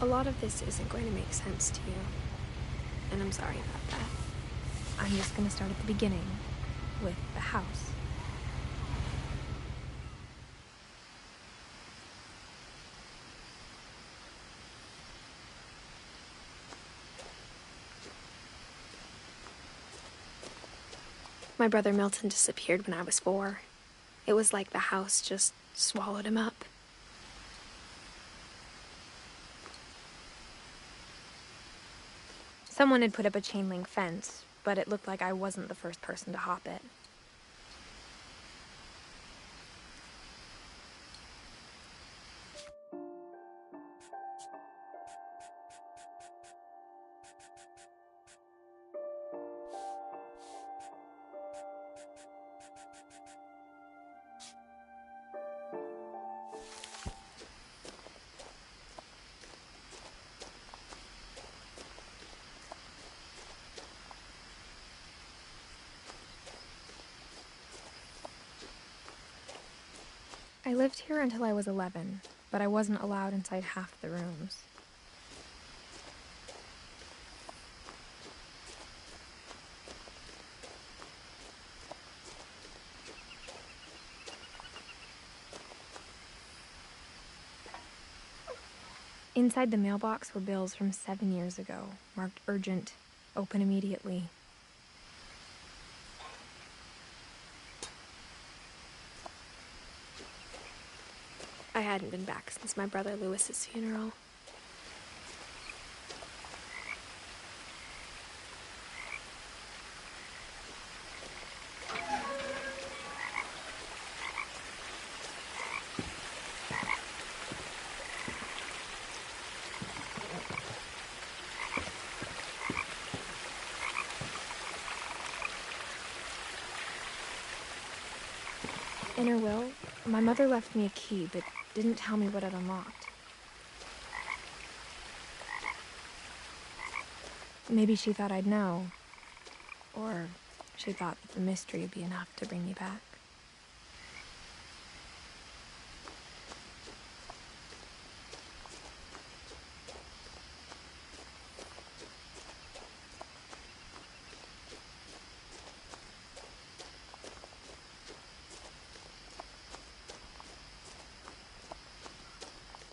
A lot of this isn't going to make sense to you, and I'm sorry about that. I'm just gonna start at the beginning, with the house. My brother Milton disappeared when I was 4. It was like the house just swallowed him up. Someone had put up a chain link fence, but it looked like I wasn't the first person to hop it. I lived here until I was 11, but I wasn't allowed inside half the rooms. Inside the mailbox were bills from 7 years ago, marked urgent, open immediately. I hadn't been back since my brother Lewis's funeral. In her will, my mother left me a key, but didn't tell me what it unlocked. Maybe she thought I'd know. Or she thought that the mystery would be enough to bring me back.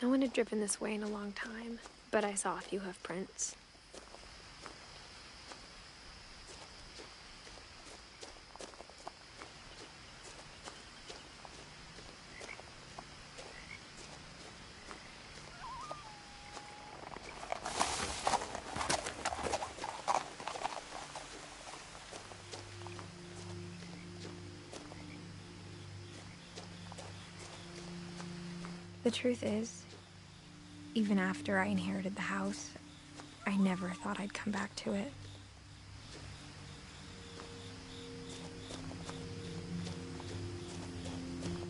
No one had driven this way in a long time, but I saw a few hoof prints. The truth is, even after I inherited the house, I never thought I'd come back to it.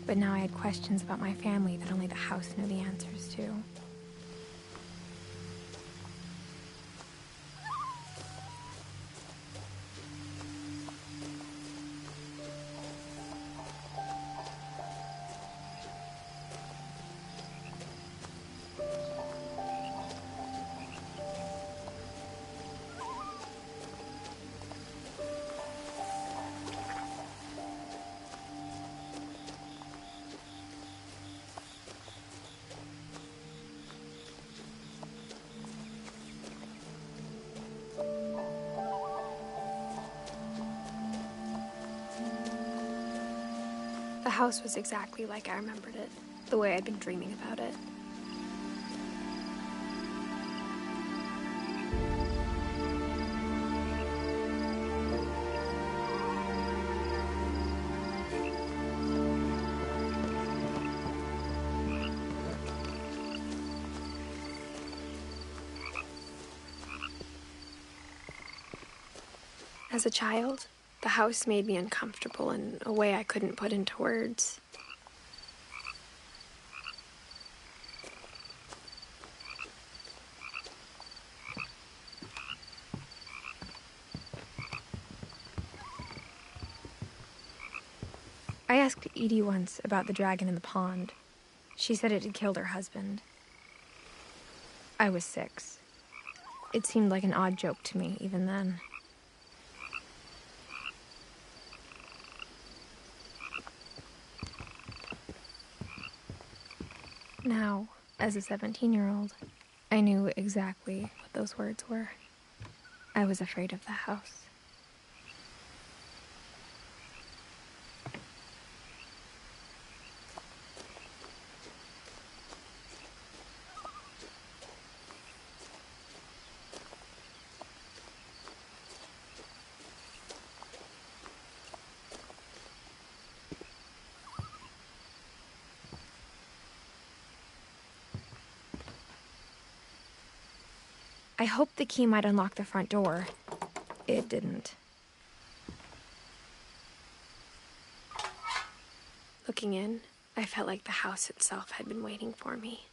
But now I had questions about my family that only the house knew the answers to. The house was exactly like I remembered it, the way I'd been dreaming about it. As a child, the house made me uncomfortable in a way I couldn't put into words. I asked Edie once about the dragon in the pond. She said it had killed her husband. I was 6. It seemed like an odd joke to me, even then. Now, as a 17-year-old, I knew exactly what those words were. I was afraid of the house. I hoped the key might unlock the front door. It didn't. Looking in, I felt like the house itself had been waiting for me.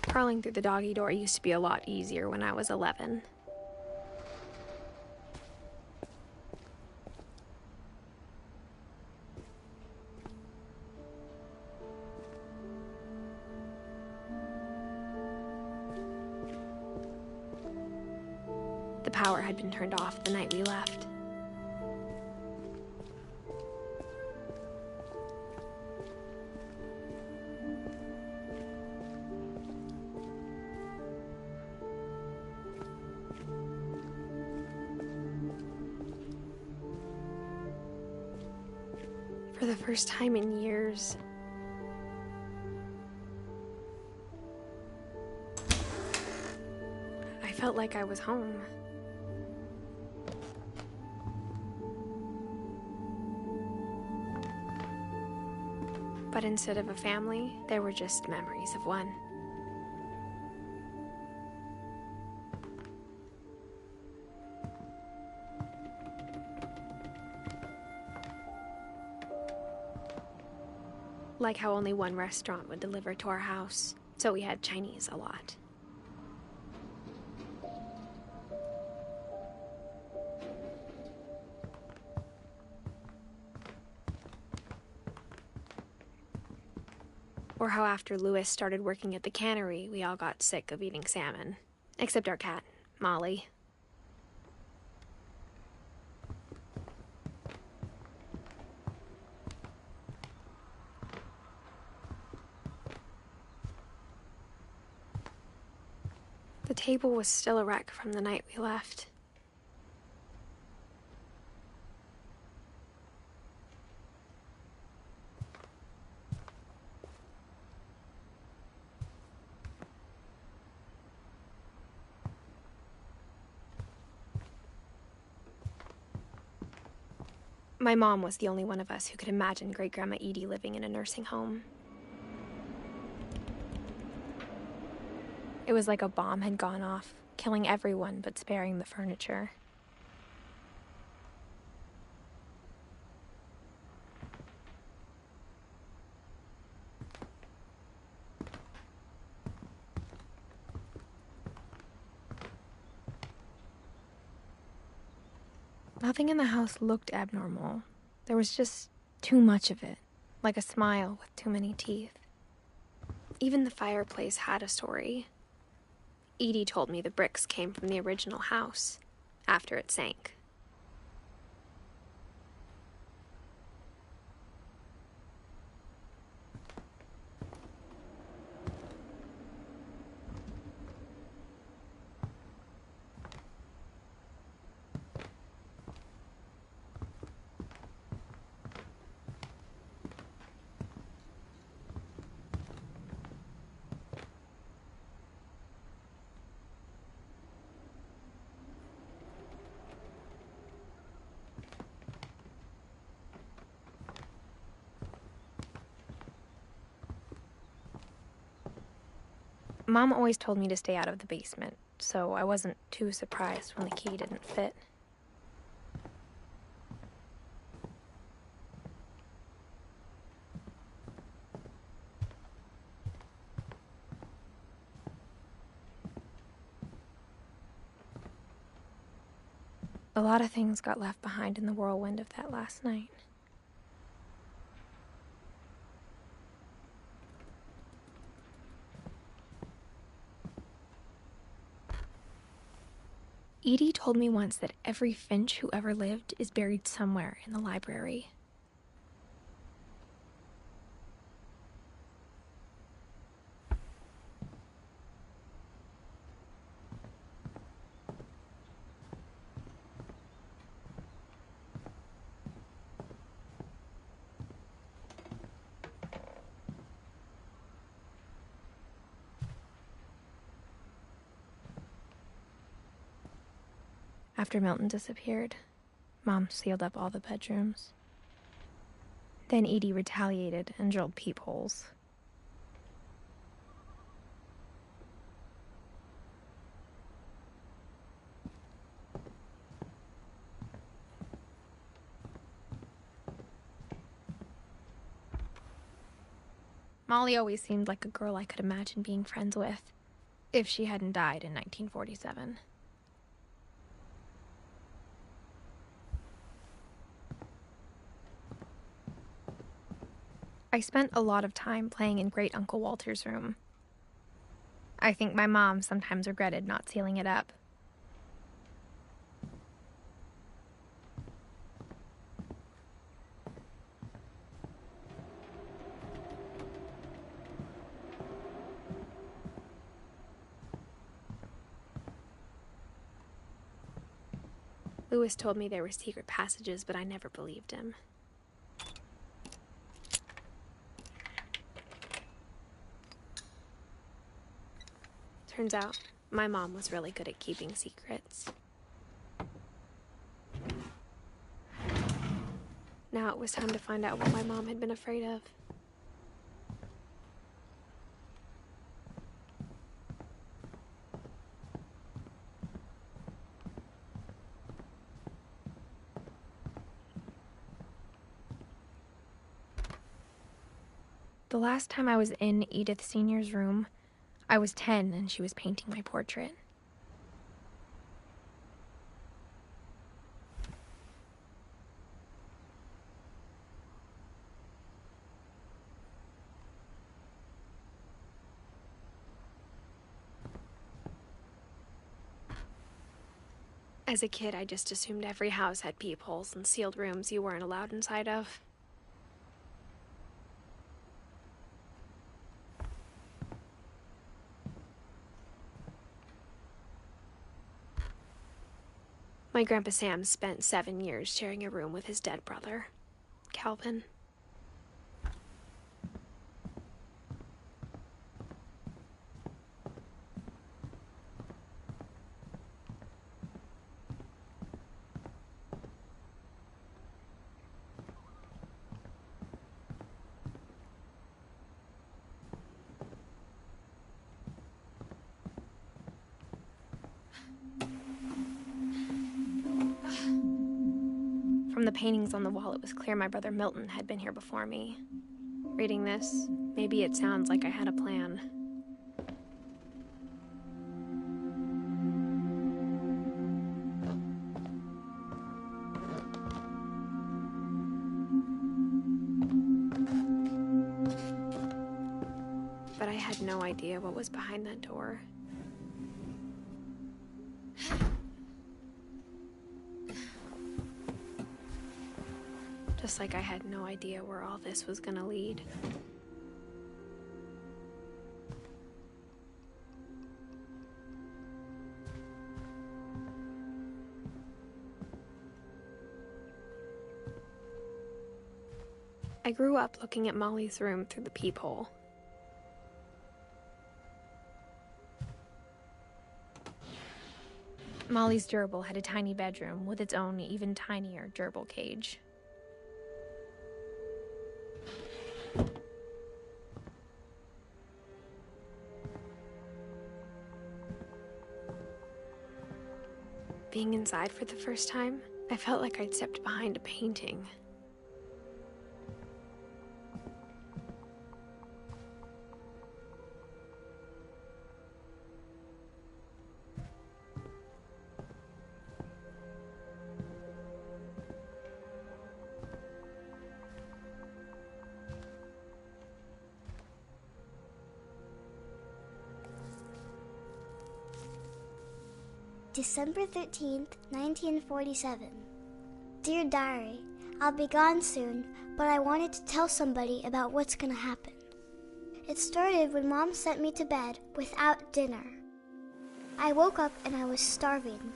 Crawling through the doggy door used to be a lot easier when I was 11. The power had been turned off the night we left. For the first time in years, I felt like I was home. But instead of a family, there were just memories of one. Like how only one restaurant would deliver to our house, so we had Chinese a lot. Or how after Louis started working at the cannery, we all got sick of eating salmon. Except our cat, Molly. The table was still a wreck from the night we left. My mom was the only one of us who could imagine Great-Grandma Edie living in a nursing home. It was like a bomb had gone off, killing everyone but sparing the furniture. Nothing in the house looked abnormal. There was just too much of it, like a smile with too many teeth. Even the fireplace had a story. Edie told me the bricks came from the original house, after it sank. Mom always told me to stay out of the basement, so I wasn't too surprised when the key didn't fit. A lot of things got left behind in the whirlwind of that last night. Edie told me once that every Finch who ever lived is buried somewhere in the library. After Milton disappeared, Mom sealed up all the bedrooms. Then Edie retaliated and drilled peepholes. Molly always seemed like a girl I could imagine being friends with, if she hadn't died in 1947. I spent a lot of time playing in Great Uncle Walter's room. I think my mom sometimes regretted not sealing it up. Lewis told me there were secret passages, but I never believed him. Turns out, my mom was really good at keeping secrets. Now it was time to find out what my mom had been afraid of. The last time I was in Edith Sr.'s room, I was 10 and she was painting my portrait. As a kid, I just assumed every house had peepholes and sealed rooms you weren't allowed inside of. My Grandpa Sam spent 7 years sharing a room with his dead brother, Calvin. From the paintings on the wall, it was clear my brother Milton had been here before me. Reading this, maybe it sounds like I had a plan. But I had no idea what was behind that door. Just like I had no idea where all this was gonna lead. I grew up looking at Molly's room through the peephole. Molly's gerbil had a tiny bedroom with its own even tinier gerbil cage. being inside for the first time, I felt like I'd stepped behind a painting. December 13th, 1947. Dear Diary, I'll be gone soon, but I wanted to tell somebody about what's gonna happen. It started when Mom sent me to bed without dinner. I woke up and I was starving,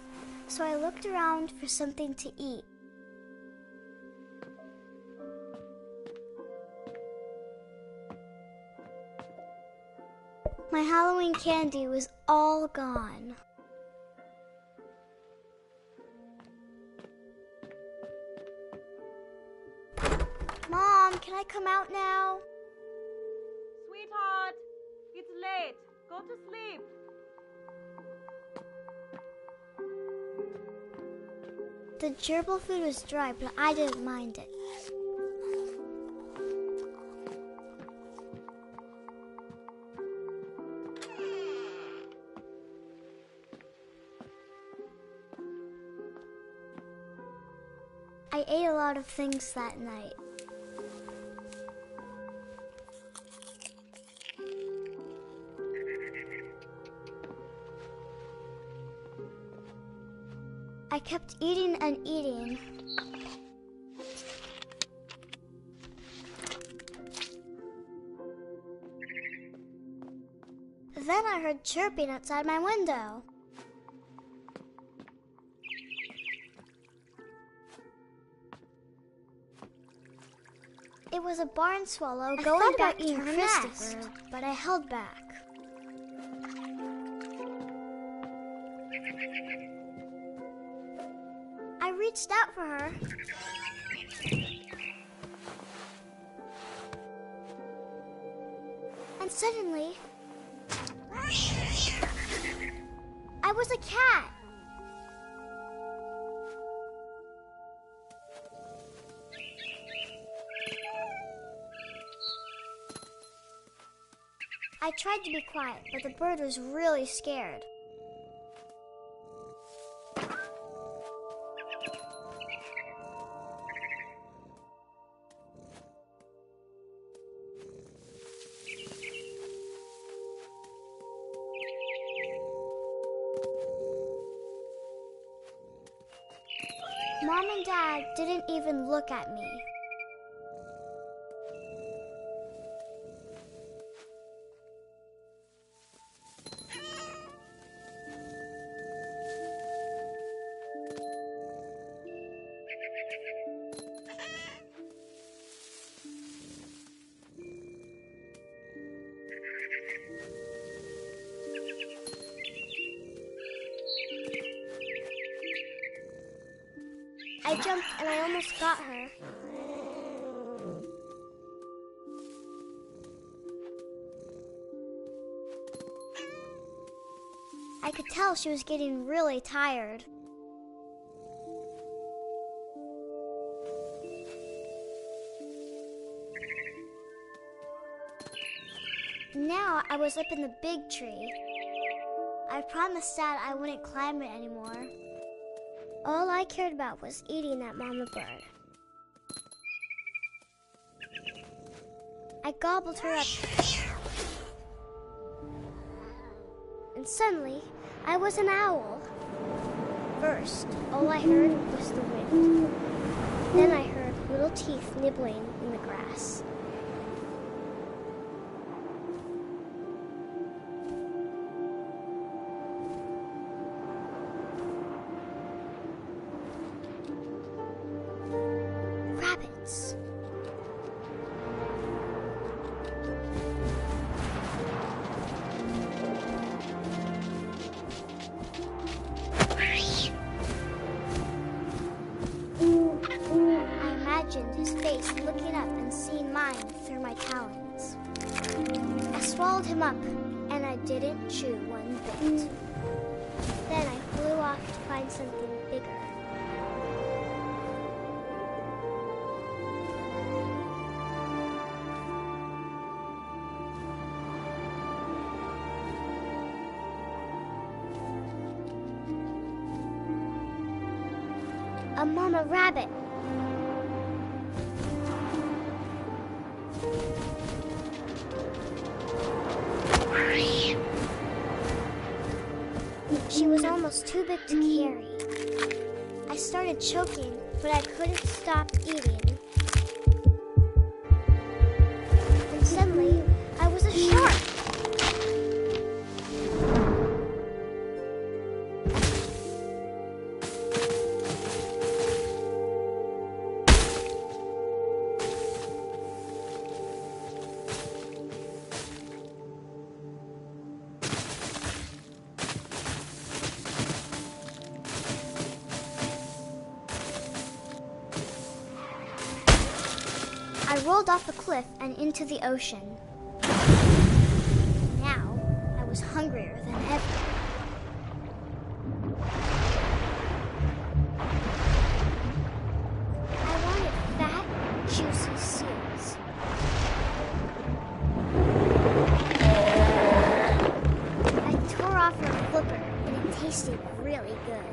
so I looked around for something to eat. My Halloween candy was all gone. Mom, can I come out now? Sweetheart, it's late. Go to sleep. The gerbil food was dry, but I didn't mind it. I ate a lot of things that night. I kept eating and eating. Then I heard chirping outside my window. It was a barn swallow going back to her nest, but I held back. I reached out for her. And suddenly, I was a cat. I tried to be quiet, but the bird was really scared. Mom and Dad didn't even look at me. I jumped and I almost got her. I could tell she was getting really tired. Now I was up in the big tree. I promised Dad I wouldn't climb it anymore. All I cared about was eating that mama bird. I gobbled her up. And suddenly, I was an owl. First, all I heard was the wind. Then I heard little teeth nibbling in the grass. Rabbits. I imagined his face looking up and seeing mine through my talons. I swallowed him up, and I didn't chew one bit. Then I flew off to find something A mama rabbit. She was almost too big to carry. I started choking, but I couldn't stop eating. And suddenly, I was a shark. I rolled off the cliff and into the ocean. Now, I was hungrier than ever. I wanted fat, juicy seals. I tore off her flipper, and it tasted really good.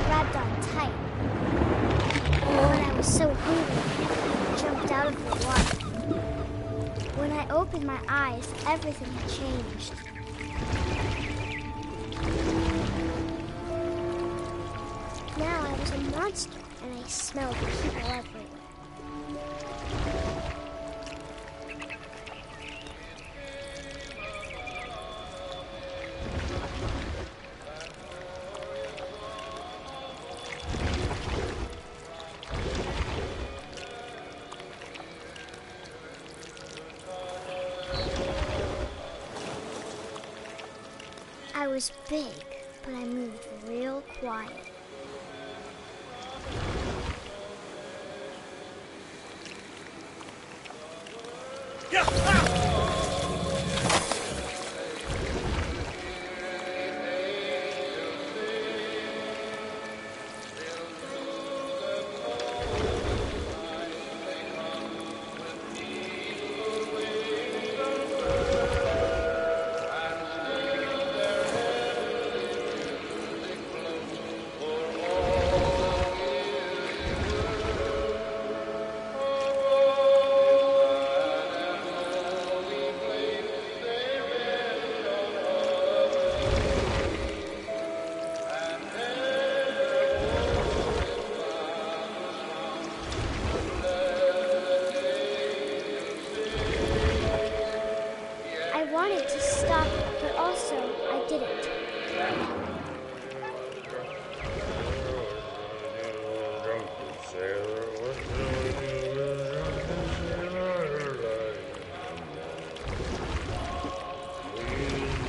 Grabbed on tight. When I was so hungry, I jumped out of the water. When I opened my eyes, everything had changed. Now I was a monster, and I smelled people everywhere. I was big, but I moved real quiet. I wanted to stop it, but also I didn't.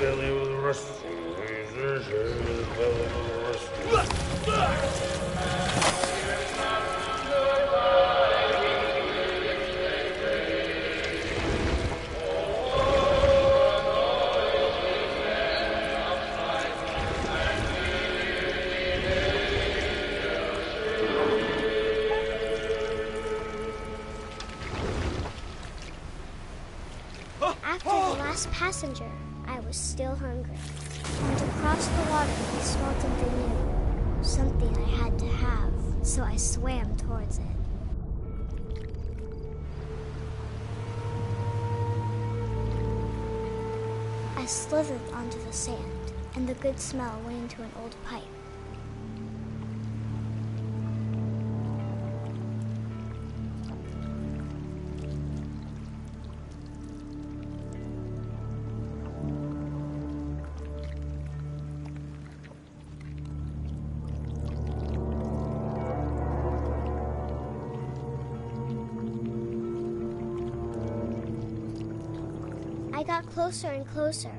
Belly with a rusty, belly with a rusty. After the last passenger, I was still hungry. And across the water, I smelled something new. Something I had to have, so I swam towards it. I slithered onto the sand, and the good smell went into an old pipe. I got closer and closer.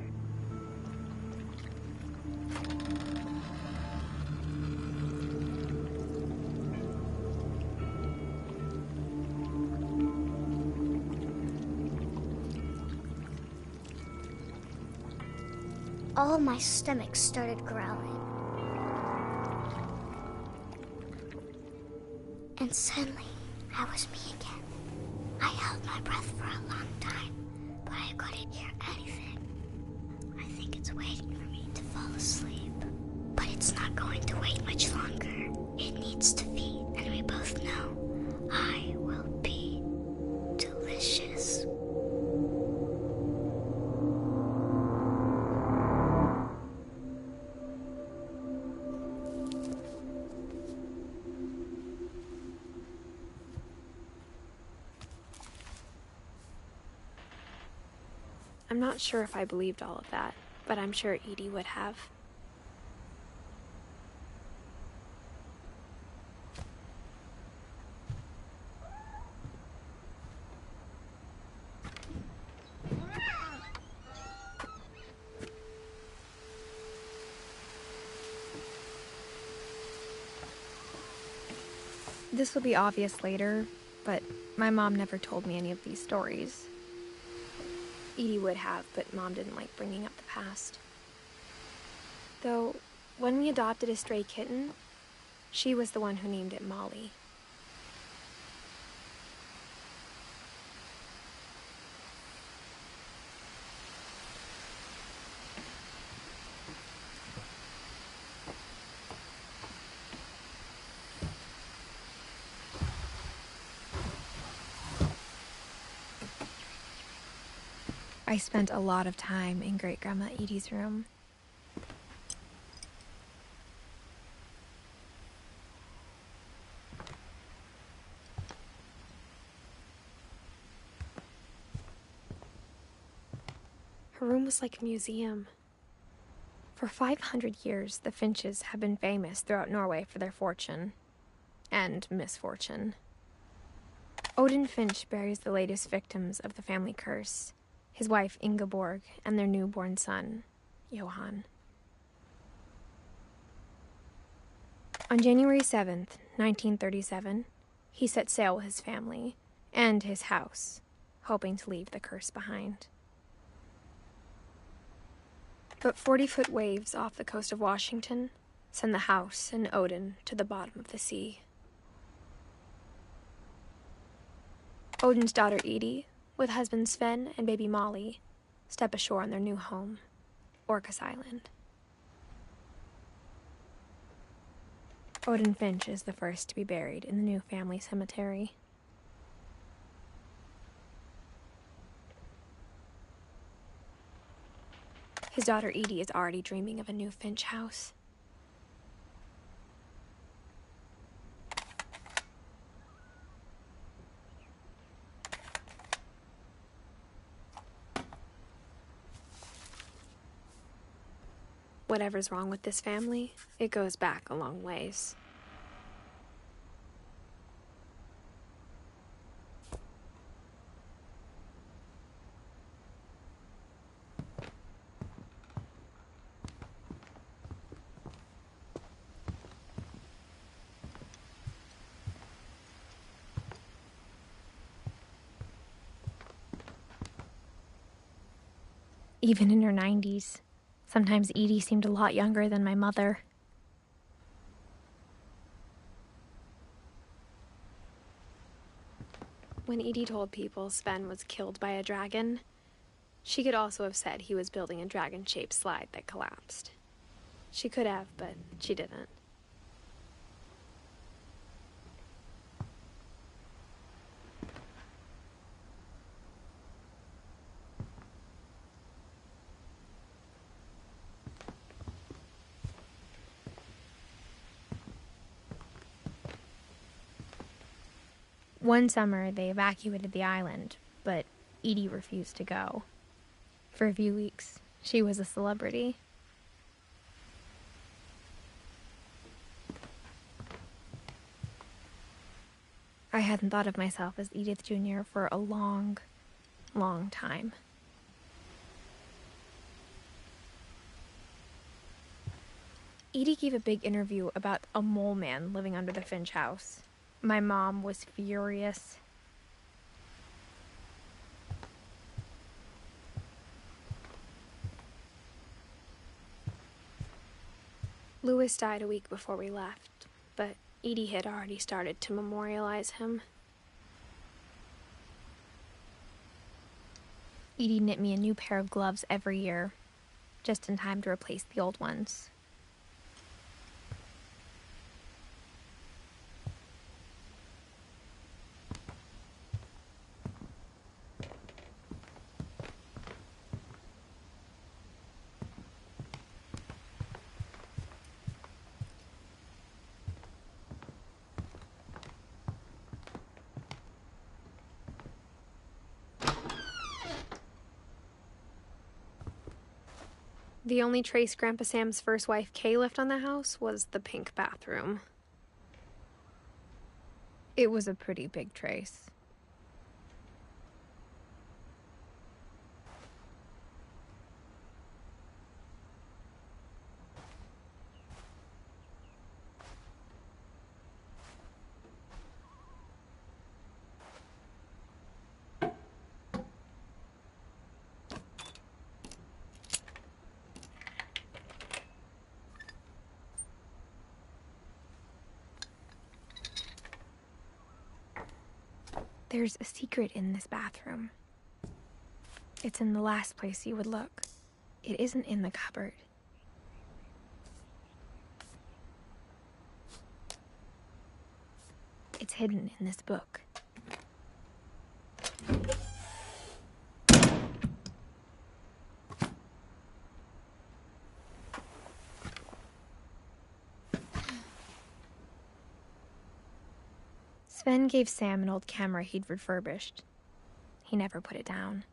All my stomach started growling. And suddenly, I was me again. I held my breath for a long time, but I couldn't hear anything. I think it's waiting for me to fall asleep. But it's not going to wait much longer. It needs to feed, and we both know I will be delicious. I'm not sure if I believed all of that, but I'm sure Edie would have. This will be obvious later, but my mom never told me any of these stories. Edie would have, but Mom didn't like bringing up the past. Though, when we adopted a stray kitten, she was the one who named it Molly. I spent a lot of time in Great-Grandma Edie's room. Her room was like a museum. For 500 years, the Finches have been famous throughout Norway for their fortune and misfortune. Odin Finch buries the latest victims of the family curse, his wife Ingeborg and their newborn son, Johan. On January 7th, 1937, he set sail with his family and his house, hoping to leave the curse behind. But 40-foot waves off the coast of Washington send the house and Odin to the bottom of the sea. Odin's daughter Edie, with husband Sven and baby Molly, step ashore on their new home, Orcas Island. Odin Finch is the first to be buried in the new family cemetery. His daughter Edie is already dreaming of a new Finch house. Whatever's wrong with this family, it goes back a long ways. Even in her 90s, sometimes Edie seemed a lot younger than my mother. When Edie told people Sven was killed by a dragon, she could also have said he was building a dragon-shaped slide that collapsed. She could have, but she didn't. One summer, they evacuated the island, but Edie refused to go. For a few weeks, she was a celebrity. I hadn't thought of myself as Edith Jr. for a long, long time. Edie gave a big interview about a mole man living under the Finch house. My mom was furious. Louis died a week before we left, but Edie had already started to memorialize him. Edie knit me a new pair of gloves every year, just in time to replace the old ones. The only trace Grandpa Sam's first wife, Kay, left on the house was the pink bathroom. It was a pretty big trace. There's a secret in this bathroom. It's in the last place you would look. It isn't in the cupboard. It's hidden in this book. Sven gave Sam an old camera he'd refurbished. He never put it down.